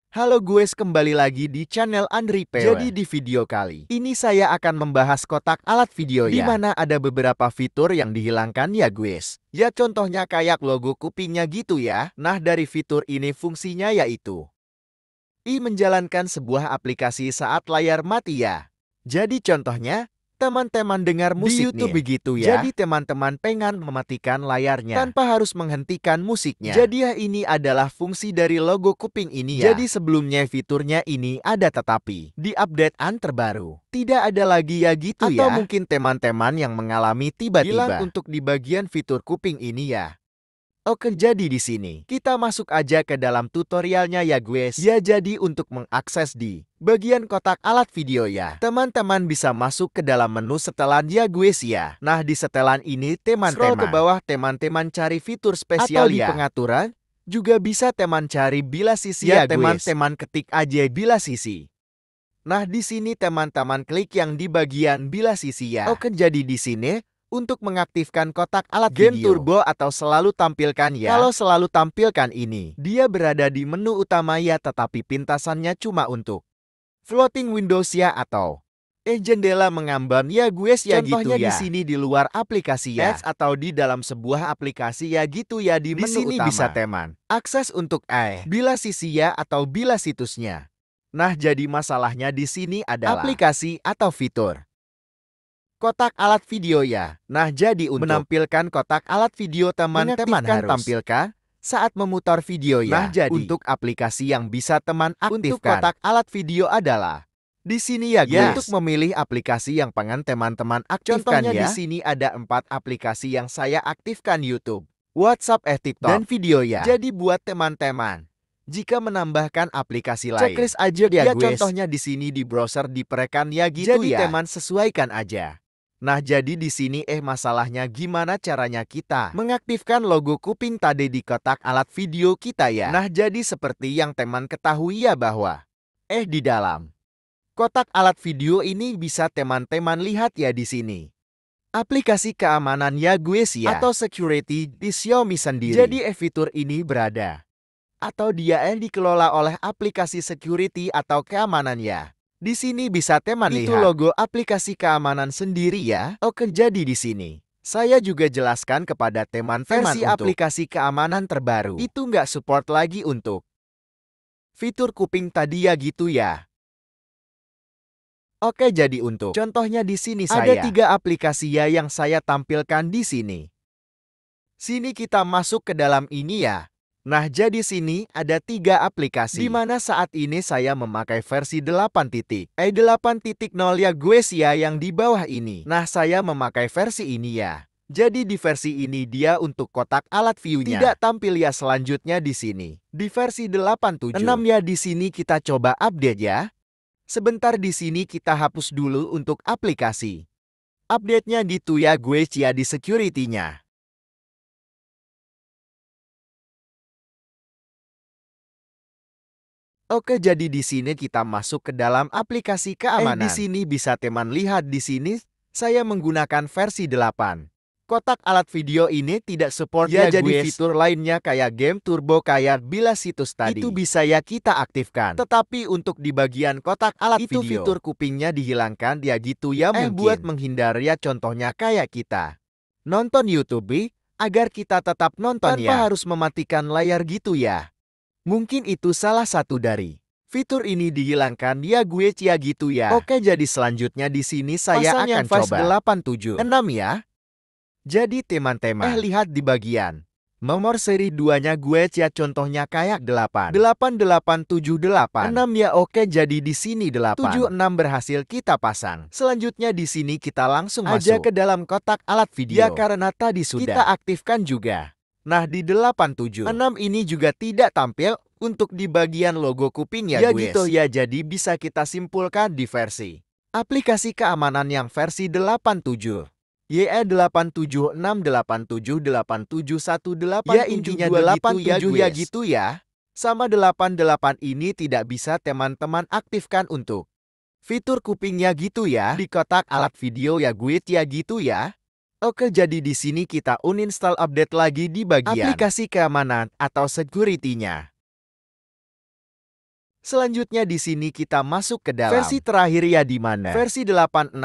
Halo guys, kembali lagi di channel Andri PW. Jadi di video kali ini saya akan membahas kotak alat video ya, di mana ada beberapa fitur yang dihilangkan ya guys. Ya contohnya kayak logo kupingnya gitu ya. Nah dari fitur ini fungsinya yaitu menjalankan sebuah aplikasi saat layar mati ya. Jadi contohnya, teman-teman dengar musik di YouTube begitu ya. Jadi teman-teman pengen mematikan layarnya tanpa harus menghentikan musiknya. Jadi ya ini adalah fungsi dari logo kuping ini ya. Jadi sebelumnya fiturnya ini ada tetapi di updatean terbaru tidak ada lagi ya gitu ya. Atau mungkin teman-teman yang mengalami tiba-tiba hilang untuk di bagian fitur kuping ini ya. Oke, jadi di sini kita masuk aja ke dalam tutorialnya ya guys. Ya jadi untuk mengakses di bagian kotak alat video ya, teman-teman bisa masuk ke dalam menu setelan ya guys ya. Nah di setelan ini teman-teman scroll ke bawah, teman-teman cari fitur spesial atau di pengaturan. Juga bisa teman cari bilas sisi ya teman-teman ketik aja bilas sisi. Nah di sini teman-teman klik yang di bagian bilas sisi ya. Oke, jadi di sini untuk mengaktifkan kotak alat game video turbo atau selalu tampilkan ya. Kalau selalu tampilkan ini, dia berada di menu utama ya, tetapi pintasannya cuma untuk floating windows ya atau jendela mengambang ya guys ya. Contohnya gitu ya. Di sini di luar aplikasi ya, atau di dalam sebuah aplikasi ya gitu ya. Di menu sini utama bisa teman akses untuk bilas sisi ya atau bilas situsnya. Nah jadi masalahnya di sini adalah aplikasi atau fitur kotak alat video ya. Nah jadi untuk menampilkan kotak alat video teman-teman harus tampilkan saat memutar video ya. Nah jadi untuk aplikasi yang bisa teman aktifkan untuk kotak alat video adalah di sini ya guys. Untuk memilih aplikasi yang pengen teman-teman aktifkan contohnya ya. Di sini ada 4 aplikasi yang saya aktifkan: YouTube, WhatsApp, TikTok, dan video ya. Jadi buat teman-teman jika menambahkan aplikasi lain, checklist aja ya guys. Contohnya di sini di browser diperekan ya gitu jadi ya. Jadi teman sesuaikan aja. Nah jadi di sini masalahnya gimana caranya kita mengaktifkan logo kuping tadi di kotak alat video kita ya. Nah jadi seperti yang teman ketahui ya bahwa di dalam kotak alat video ini bisa teman-teman lihat ya di sini aplikasi keamanan ya guys ya, atau security di Xiaomi sendiri. Jadi fitur ini berada atau dia dikelola oleh aplikasi security atau keamanan ya. Di sini bisa teman lihat itu logo aplikasi keamanan sendiri ya. Oke, jadi di sini saya juga jelaskan kepada teman versi aplikasi keamanan terbaru itu nggak support lagi untuk fitur kuping tadi ya gitu ya. Oke, jadi untuk contohnya di sini ada 3 aplikasi ya yang saya tampilkan di sini. Sini kita masuk ke dalam ini ya. Nah, jadi sini ada 3 aplikasi di mana saat ini saya memakai versi 8.0 ya guys ya, yang di bawah ini. Nah, saya memakai versi ini ya. Jadi di versi ini dia untuk kotak alat view-nya tidak tampil ya. Selanjutnya di sini di versi 8.7 ya, di sini kita coba update ya. Sebentar, di sini kita hapus dulu untuk aplikasi. Update-nya gitu ya guys ya di security-nya. Oke, jadi di sini kita masuk ke dalam aplikasi keamanan. Di sini bisa teman lihat di sini saya menggunakan versi 8. Kotak alat video ini tidak support ya, jadi fitur lainnya kayak game turbo kayak bilas situs tadi itu bisa ya kita aktifkan. Tetapi untuk di bagian kotak alat itu video fitur kupingnya dihilangkan ya gitu ya. Mungkin buat menghindar ya, contohnya kayak kita nonton YouTube agar kita tetap nonton tanpa harus mematikan layar gitu ya. Mungkin itu salah satu dari fitur ini dihilangkan ya gue cia gitu ya. Oke, jadi selanjutnya di sini saya akan coba 876 ya. Jadi teman-teman lihat di bagian nomor seri 2-nya gue cia, contohnya kayak 88878 6 ya. Oke, jadi di sini 876 berhasil kita pasang. Selanjutnya di sini kita langsung aja ke dalam kotak alat video ya, karena tadi sudah kita aktifkan juga. Nah di 876 ini juga tidak tampil untuk di bagian logo kuping ya guys. Gitu ya, jadi bisa kita simpulkan di versi aplikasi keamanan yang versi 87. YE 876, 87, 8718 ya, intinya 87 ya gitu ya. Sama 88 ini tidak bisa teman-teman aktifkan untuk fitur kupingnya gitu ya di kotak alat video ya gue ya gitu ya. Oke, jadi di sini kita uninstall update lagi di bagian aplikasi keamanan atau security-nya. Selanjutnya di sini kita masuk ke dalam versi terakhir ya, di mana versi 861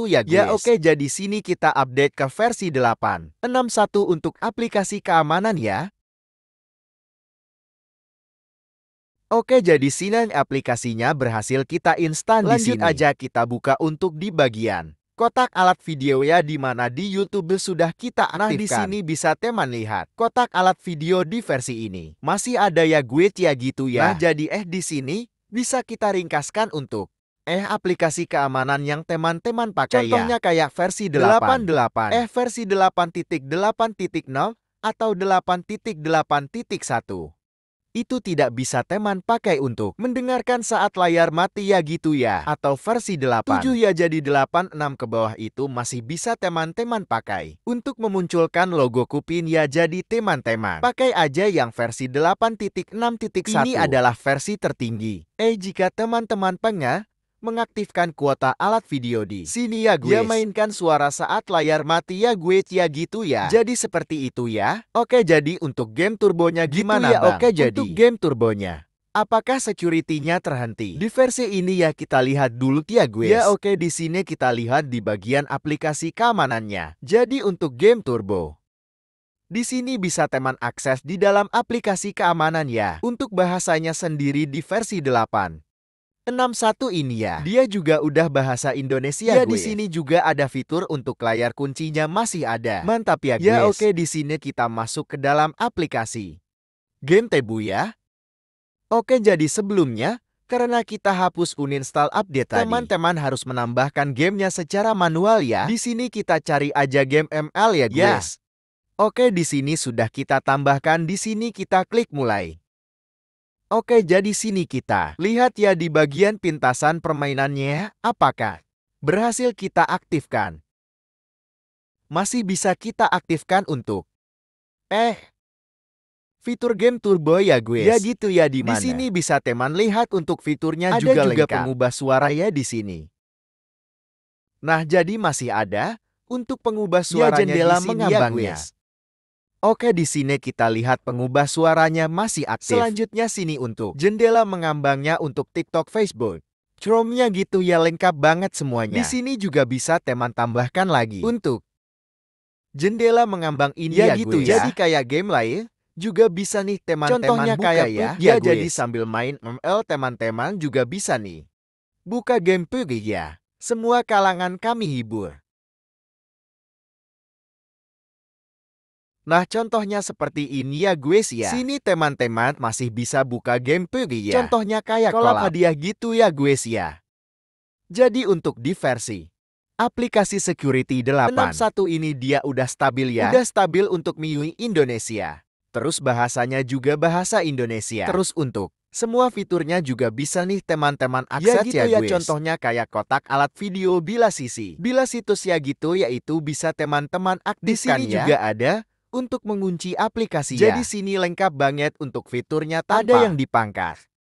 ya guys. Ya oke, jadi sini kita update ke versi 861 untuk aplikasi keamanan ya. Oke, jadi sini aplikasinya berhasil kita instan di sini. Lanjut aja kita buka untuk di bagian kotak alat video ya, di mana di YouTube sudah kita aktifkan. Nah, di sini bisa teman lihat kotak alat video di versi ini. Masih ada ya guys ya gitu ya. Nah, jadi di sini bisa kita ringkaskan untuk aplikasi keamanan yang teman-teman pakai. Contohnya kayak versi 88, versi 8.8.0 atau 8.8.1. Itu tidak bisa teman pakai untuk mendengarkan saat layar mati ya gitu ya. Atau versi 7 ya, jadi 86 ke bawah itu masih bisa teman-teman pakai untuk memunculkan logo Kupin ya, jadi teman-teman pakai aja yang versi 8.6.1. Ini adalah versi tertinggi. Jika teman-teman pengen mengaktifkan kuota alat video di sini ya guys, ya mainkan suara saat layar mati ya guys ya gitu ya. Jadi seperti itu ya. Oke, jadi untuk game turbonya gimana gitu ya, Bang? Oke, jadi untuk game turbonya, apakah security-nya terhenti? Di versi ini ya kita lihat dulu ya guys. Ya oke, di sini kita lihat di bagian aplikasi keamanannya. Jadi untuk game turbo, di sini bisa teman akses di dalam aplikasi keamanan ya. Untuk bahasanya sendiri di versi 8.61 ini ya, dia juga udah bahasa Indonesia ya. Di sini juga ada fitur untuk layar kuncinya masih ada. Mantap ya guys. Ya oke, di sini kita masuk ke dalam aplikasi Game Tebu ya. Oke, jadi sebelumnya karena kita hapus uninstall update tadi, teman-teman harus menambahkan gamenya secara manual ya. Di sini kita cari aja game ML ya guys. Oke, di sini sudah kita tambahkan, di sini kita klik mulai. Oke, jadi sini kita lihat ya di bagian pintasan permainannya, apakah berhasil kita aktifkan. Masih bisa kita aktifkan untuk fitur game turbo ya guys. Ya gitu ya, di mana di sini bisa teman lihat untuk fiturnya ada juga lengkap. Pengubah suara ya di sini. Nah, jadi masih ada untuk pengubah suaranya ya, jendela di sini mengambangnya. Ya, oke, di sini kita lihat pengubah suaranya masih aktif. Selanjutnya sini untuk jendela mengambangnya untuk TikTok, Facebook, Chrome-nya gitu ya, lengkap banget semuanya. Di sini juga bisa teman tambahkan lagi untuk jendela mengambang ini ya gitu ya. Jadi kayak game lain juga bisa nih teman-teman. Contohnya buka kayak ya jadi sambil main ML teman-teman juga bisa nih buka game PUBG ya. Semua kalangan kami hibur. Nah, contohnya seperti ini ya guys ya. Sini teman-teman masih bisa buka game PUBG ya. Contohnya kayak kolab hadiah gitu ya guys ya. Jadi untuk di versi aplikasi Security 861 ini dia udah stabil ya. Udah stabil untuk MIUI Indonesia. Terus bahasanya juga bahasa Indonesia. Terus untuk semua fiturnya juga bisa nih teman-teman akses ya gitu ya guys. Contohnya kayak kotak alat video bila situs ya gitu, yaitu bisa teman-teman aktifkan. Di sini juga ada untuk mengunci aplikasi ya. Jadi sini lengkap banget untuk fiturnya tanpa ada yang dipangkas.